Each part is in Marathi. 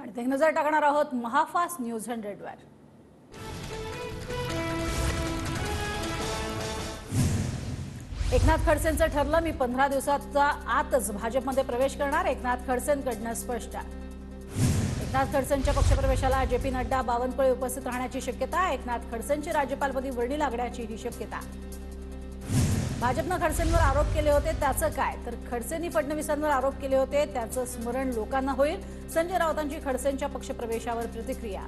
आणि नजर टाकणार आहोत महाफास्ट न्यूज 100 वर। एकनाथ खडसेंचं ठरलं, मी 15 दिवसाच्या आतच भाजपमध्ये प्रवेश करणार। एकनाथ खडसेंकडनं स्पष्ट। एकनाथ खडसेंच्या पक्षप्रवेशाला जेपी नड्डा, बावनकुळे उपस्थित राहण्याची शक्यता। एकनाथ खडसेंची राज्यपालपदी वर्णी लागण्याची ही शक्यता। भाजपनं खडसेंवर आरोप केले होते, त्याचं काय? तर खडसेंनी फडणवीसांवर आरोप केले होते, त्याचं स्मरण लोकांना होईल। संजय राऊतांची खडसेंच्या पक्षप्रवेशावर प्रतिक्रिया।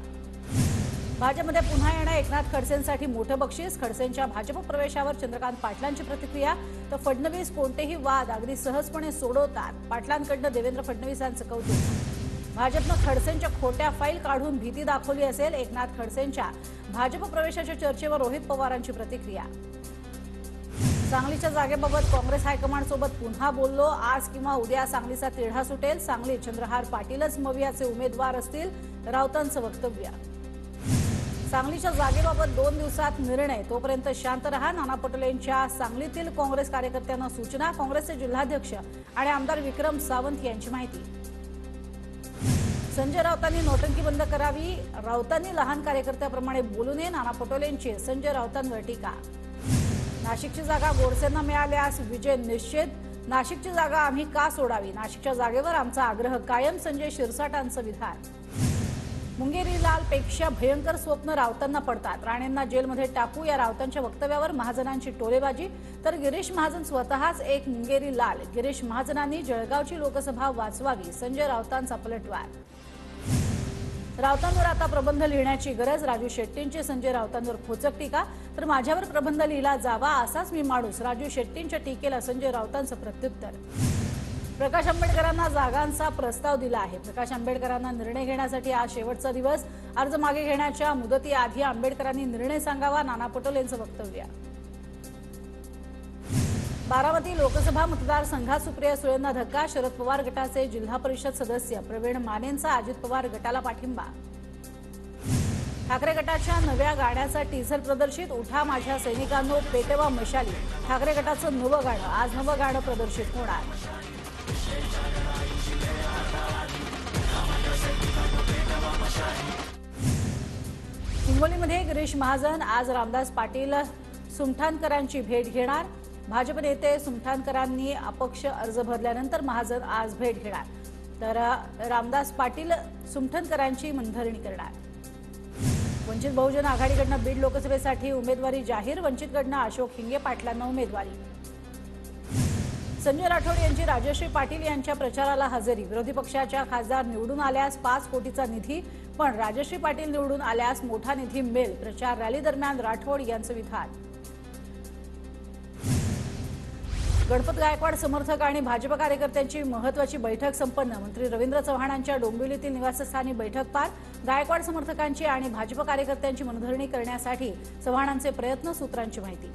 भाजपमध्ये पुन्हा येणं एकनाथ खडसेंसाठी मोठं बक्षीस। खडसेंच्या भाजप प्रवेशावर चंद्रकांत पाटलांची प्रतिक्रिया। तर फडणवीस कोणतेही वाद अगदी सहजपणे सोडवतात, पाटलांकडनं देवेंद्र फडणवीसांचं कौतुक। भाजपनं खडसेंच्या खोट्या फाईल काढून भीती दाखवली असेल। एकनाथ खडसेंच्या भाजप प्रवेशाच्या चर्चेवर रोहित पवारांची प्रतिक्रिया। सांगलीच्या जागेबाबत काँग्रेस हायकमांड सोबत पुन्हा बोललो, आज किंवा उद्या सांगलीचा तिढा सुटेल। सांगली चंद्रहार पाटीलच मवियाचे उमेदवार असतील, राऊतांचं वक्तव्य। सांगलीच्या जागेबाबत 2 दिवसात निर्णय, तोपर्यंत शांत रहा। नाना पटोलेंच्या सांगलीतील काँग्रेस कार्यकर्त्यांना सूचना। काँग्रेसचे जिल्हाध्यक्ष आणि आमदार विक्रम सावंत यांची माहिती। संजय राऊतांनी नोटंकी बंद करावी, राऊतांनी लहान कार्यकर्त्याप्रमाणे बोलू नये। नाना पटोलेंची संजय राऊतांवर टीका। नाशिकची जागा गोडसेंना मिळाल्यास विजय निश्चित, नाशिकची जागा आम्ही का सोडावी? नाशिकच्या जागेवर आमचा आग्रह कायम, संजय शिरसाटांचं विधान। मुंगेरी लाल पेक्षा भयंकर स्वप्न राऊतांना पडतात, राणेंना जेलमध्ये टाकू या राऊतांच्या वक्तव्यावर महाजनांची टोलेबाजी। तर गिरीश महाजन स्वतःच एक मुंगेरी लाल, गिरीश महाजनांनी जळगावची लोकसभा वाचवावी, संजय राऊतांचा पलटवार। राऊतांवर आता प्रबंध लिहिण्याची गरज, राजू शेट्टींची संजय राऊतांवर खोचक टीका। तर माझ्यावर प्रबंध लिहिला जावा, असाच मी माणूस, राजू शेट्टींच्या टीकेला संजय राऊतांचं प्रत्युत्तर। प्रकाश आंबेडकरांना जागांचा प्रस्ताव दिला आहे, प्रकाश आंबेडकरांना निर्णय घेण्यासाठी आज शेवटचा दिवस। अर्ज मागे घेण्याच्या मुदतीआधी आंबेडकरांनी निर्णय सांगावा, नाना पटोलेंचं वक्तव्य। बारामती लोकसभा मतदारसंघात सुप्रिया सुळेंना धक्का, शरद पवार गटाचे जिल्हा परिषद सदस्य प्रवीण मानेंचा अजित पवार गटाला पाठिंबा। ठाकरे गटाच्या नव्या गाण्याचा टीझर प्रदर्शित, उठा माझ्या सैनिकांनो पेटवा मशाली। ठाकरे गटाचं नवं गाणं, आज नवं गाणं प्रदर्शित होणार। हिंगोलीमध्ये गिरीश महाजन आज रामदास पाटील सुमठाणकरांची भेट घेणार। भाजप नेते सुमठाणकरांनी अपक्ष अर्ज भरल्यानंतर महाजन आज भेट घेणार। तर रामदास पाटील सुमठाणकरांची मनधरणी करणार। वंचित बहुजन आघाडीकडनं बीड लोकसभेसाठी उमेदवारी जाहीर, वंचितकडनं अशोक हिंगे पाटलांना उमेदवारी। संजय राठोड यांची राजश्री पाटील यांच्या प्रचाराला हजेरी, विरोधी पक्षाच्या खासदार निवडून आल्यास 5 कोटीचा निधी, पण राजश्री पाटील निवडून आल्यास मोठा निधी मिळेल। प्रचार रॅली दरम्यान राठोड यांचं विधान। गणपत गायकवाड समर्थक आणि भाजप कार्यकर्त्यांची महत्त्वाची बैठक संपन्न, मंत्री रवींद्र चव्हाणांच्या डोंबिवलीतील निवासस्थानी बैठक पार। गायकवाड समर्थकांची आणि भाजप कार्यकर्त्यांची मनधरणी करण्यासाठी चव्हाणांचे प्रयत्न, सूत्रांची माहिती।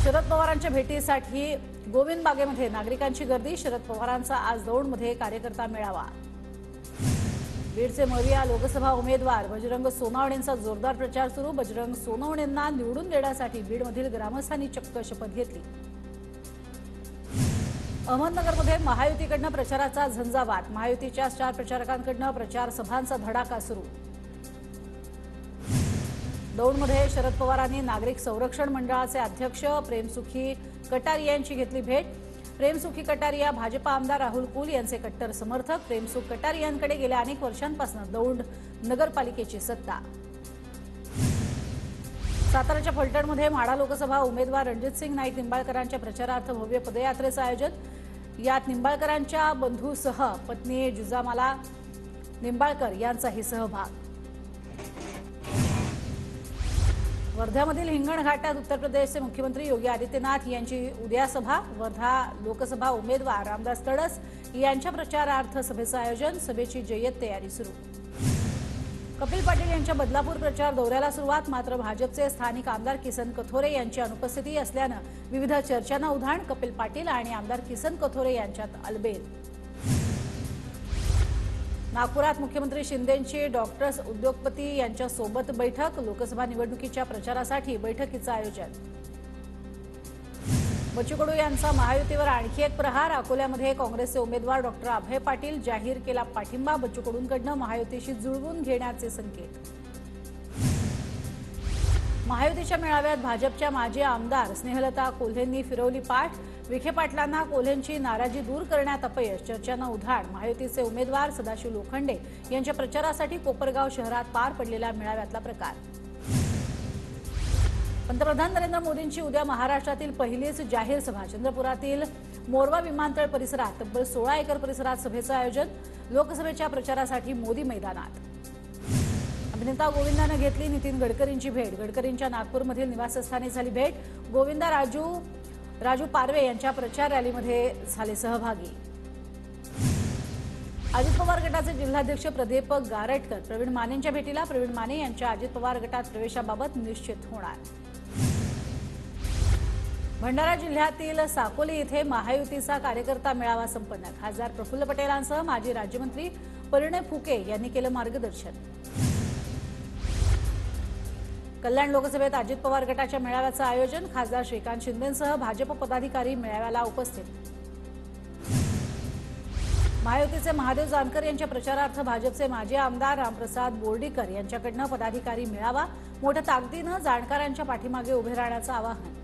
शरद पवारांच्या भेटीसाठी गोविंद बागेमध्ये नागरिकांची गर्दी, शरद पवारांचा आज दौंडमध्ये कार्यकर्ता मेळावा। बीडचे मविया लोकसभा उमेदवार बजरंग सोनवणेंचा जोरदार प्रचार सुरू, बजरंग सोनवणेंना निवडून देण्यासाठी बीडमधील ग्रामस्थांनी चक्क शपथ घेतली। अहमदनगरमध्ये महायुतीकडनं प्रचाराचा झंझावात, महायुतीच्या स्टार प्रचारकांकडनं प्रचार सभांचा धडाका सुरू। दौंडमध्ये शरद पवारांनी नागरिक संरक्षण मंडळाचे अध्यक्ष प्रेमसुखी कटारिया यांची घेतली भेट। प्रेमसुखी कटारिया भाजप आमदार राहुल कुल यांचे कट्टर समर्थक। प्रेमसुख कटारियांकडे गेल्या अनेक वर्षांपासून दौंड नगरपालिकेची सत्ता। साताराच्या फलटणमध्ये माढा लोकसभा उमेदवार रणजितसिंग नाईक निंबाळकरांच्या प्रचारार्थ भव्य पदयात्रेचं आयोजन, यात निंबाळकरांच्या बंधूसह पत्नी जुजामाला निंबाळकर यांचाही सहभाग। वर्ध्यामधील हिंगणघाटात उत्तर प्रदेशचे मुख्यमंत्री योगी आदित्यनाथ यांची उद्या सभा, वर्धा लोकसभा उमेदवार रामदास तडस यांच्या प्रचारार्थ सभेचं आयोजन, सभेची जय्यत तयारी सुरू। कपिल पाटील यांच्या बदलापूर प्रचार दौऱ्याला सुरुवात, मात्र भाजपचे स्थानिक आमदार किसन कथोरे यांची अनुपस्थिती असल्यानं विविध चर्चांना उधाण, कपिल पाटील आणि आमदार किसन कथोरे यांच्यात अलबेल। नागपुरात मुख्यमंत्री शिंदेंची डॉक्टर्स उद्योगपती यांच्या सोबत बैठक, लोकसभा निवडणुकीच्या प्रचारासाठी बैठकीचं आयोजन। बच्चू कडू यांचा महायुतीवर आणखी एक प्रहार। अकोल्यामध्ये काँग्रेसचे उमेदवार डॉक्टर अभय पाटील जाहीर केला पाठिंबा। बच्चू कडूंकडून महायुतीशी जुळवून घेण्याचे संकेत। महायुतीच्या मेळाव्यात भाजपच्या माजी आमदार स्नेहलता कोल्हेंनी फिरवली पाठ। विखे पाटलांना कोल्हेंची नाराजी दूर करण्यात अपयश, चर्चांना उधाण। महायुतीचे उमेदवार सदाशिव लोखंडे यांच्या प्रचारासाठी कोपरगाव शहरात पार पडलेल्या मेळाव्यातला प्रकार। पंतप्रधान नरेंद्र मोदींची उद्या महाराष्ट्रातील पहिलीच जाहीर सभा। चंद्रपुरातील मोरवा विमानतळ परिसरात तब्बल 16 एकर परिसरात सभेचं आयोजन। लोकसभेच्या प्रचारासाठी मोदी मैदानात। अभिनेता गोविंदाने घेतली नितीन गडकरींची भेट। गडकरींच्या नागपूरमधील निवासस्थानी झाली भेट। गोविंदा राजू पारवे यांच्या प्रचार रॅलीमध्ये झाले सहभागी। अजित पवार गटाचे जिल्हाध्यक्ष प्रदीप गारटकर प्रवीण मानेंच्या भेटीला। प्रवीण माने यांच्या अजित पवार गटात प्रवेशाबाबत निश्चित होणार। भंडारा जिल्ह्यातील साकोली येथे महायुतीचा कार्यकर्ता मेळावा संपन्न। खासदार प्रफुल्ल पटेलांसह माजी राज्यमंत्री परिणय फुके यांनी केलं मार्गदर्शन। कल्याण लोकसभेत अजित पवार गटाच्या मेळाव्याचं आयोजन। खासदार श्रीकांत शिंदेंसह भाजप पदाधिकारी मेळाव्याला उपस्थित। महायुतीचे महादेव जानकर यांच्या प्रचारार्थ भाजपचे माजी आमदार रामप्रसाद बोर्डीकर यांच्याकडून पदाधिकारी मेळावा। मोठ्या ताकदीनं जाणकारांच्या पाठीमागे उभे राहण्याचं आवाहन।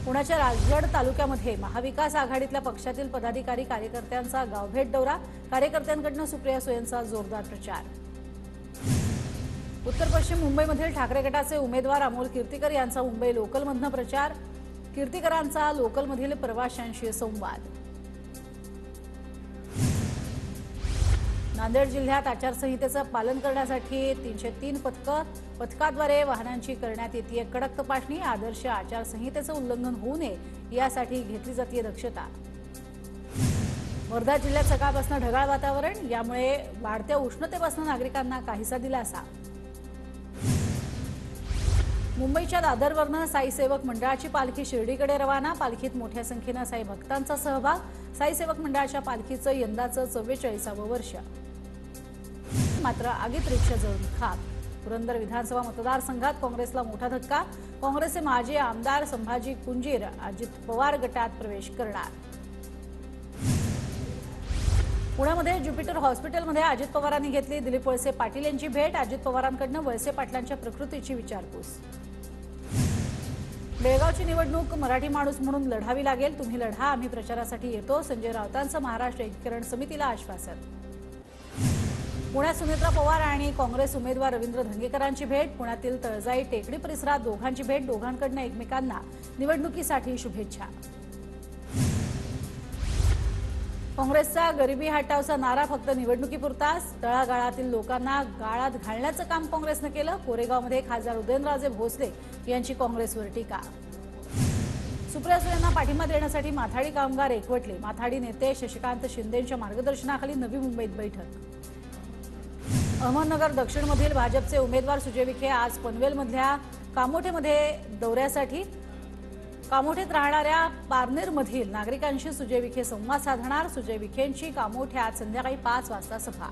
पुण्याच्या राजगड तालुक्यामध्ये महाविकास आघाडीतल्या पक्षातील पदाधिकारी कार्यकर्त्यांचा गावभेट दौरा। कार्यकर्त्यांकडून सुप्रिया सुळेंचा जोरदार प्रचार। उत्तर पश्चिम मुंबईमधील ठाकरे गटाचे उमेदवार अमोल कीर्तीकर यांचा मुंबई लोकलमधून प्रचार। कीर्तीकरांचा लोकलमधील प्रवाशांशी संवाद। नांदेड जिल्ह्यात आचारसंहितेचं पालन करण्यासाठी 303 पथकाद्वारे वाहनांची करण्यात येते कडक तपासणी। आदर्श आचारसंहितेचं उल्लंघन होऊ नये यासाठी घेतली जाते दक्षता। वर्धा जिल्ह्यात सकाळपासून ढगाळ वातावरण, यामुळे वाढत्या उष्णतेपासून नागरिकांना काहीसा दिलासा। मुंबईच्या दादरवरनं साई सेवक मंडळाची पालखी शिर्डीकडे रवाना। पालखीत मोठ्या संख्येनं साई भक्तांचा सहभाग। साई सेवक मंडळाच्या पालखीचं यंदाचं 44वं वर्ष। मात्र आगीत रिक्षा जळून खाक। पुरंदर विधानसभा मतदारसंघात काँग्रेसला मोठा धक्का। काँग्रेसचे माजी आमदार संभाजी कुंजीर अजित पवार गटात प्रवेश करणार। पुण्यामध्ये ज्युपिटर हॉस्पिटलमध्ये अजित पवारांनी घेतली दिलीप वळसे पाटील यांची भेट। अजित पवारांकडून वळसे पाटलांच्या प्रकृतीची विचारपूस। बेळगावची निवडणूक मराठी माणूस म्हणून लढावी लागेल। तुम्ही लढा, आम्ही प्रचारासाठी येतो। संजय राऊतांचं महाराष्ट्र एकीकरण समितीला आश्वासन। पुण्यात सुनेत्रा पवार आणि काँग्रेस उमेदवार रवींद्र धंगेकरांची भेट। पुण्यातील तळजाई टेकडी परिसरात दोघांची भेट। दोघांकडून एकमेकांना निवडणुकीसाठी शुभेच्छा। काँग्रेसचा गरिबी हटावचा नारा फक्त निवडणुकीपुरताच। तळागाळातील लोकांना गाळात घालण्याचं काम काँग्रेसनं केलं। कोरेगावमध्ये खासदार उदयनराजे भोसले यांची काँग्रेसवर टीका। सुप्रिया सुळेंना पाठिंबा देण्यासाठी माथाडी कामगार एकवटले। माथाडी नेते शशिकांत शिंदेंच्या मार्गदर्शनाखाली नवी मुंबईत बैठक। अहमदनगर दक्षिणमधील भाजपचे उमेदवार सुजय विखे आज पनवेलमधल्या कामोठेमध्ये दौऱ्यासाठी। कामोठेत राहणाऱ्या पारनेरमधील नागरिकांशी सुजय विखे संवाद साधणार। सुजय विखेंची कामोठ्यात संध्याकाळी 5 वाजता सभा।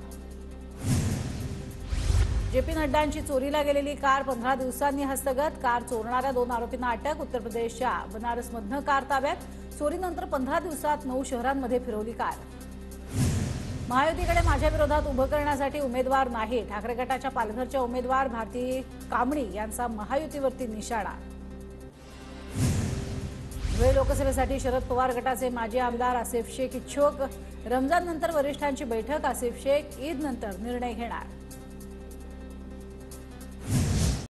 जेपी नड्डांची चोरीला गेलेली कार 15 दिवसांनी हस्तगत। कार चोरणाऱ्या 2 आरोपींना अटक। उत्तर प्रदेशच्या बनारसमधनं कार ताब्यात। चोरीनंतर 15 दिवसात 9 शहरांमध्ये फिरवली कार। महायुतीकडे माझ्या विरोधात उभं करण्यासाठी उमेदवार नाही। ठाकरे गटाच्या पालघरच्या उमेदवार भारती कामणी यांचा महायुतीवरती निशाणा। धुळे लोकसभेसाठी शरद पवार गटाचे माजी आमदार आसिफ शेख इच्छुक। रमजान नंतर वरिष्ठांची बैठक। आसिफ शेख ईद नंतर निर्णय घेणार।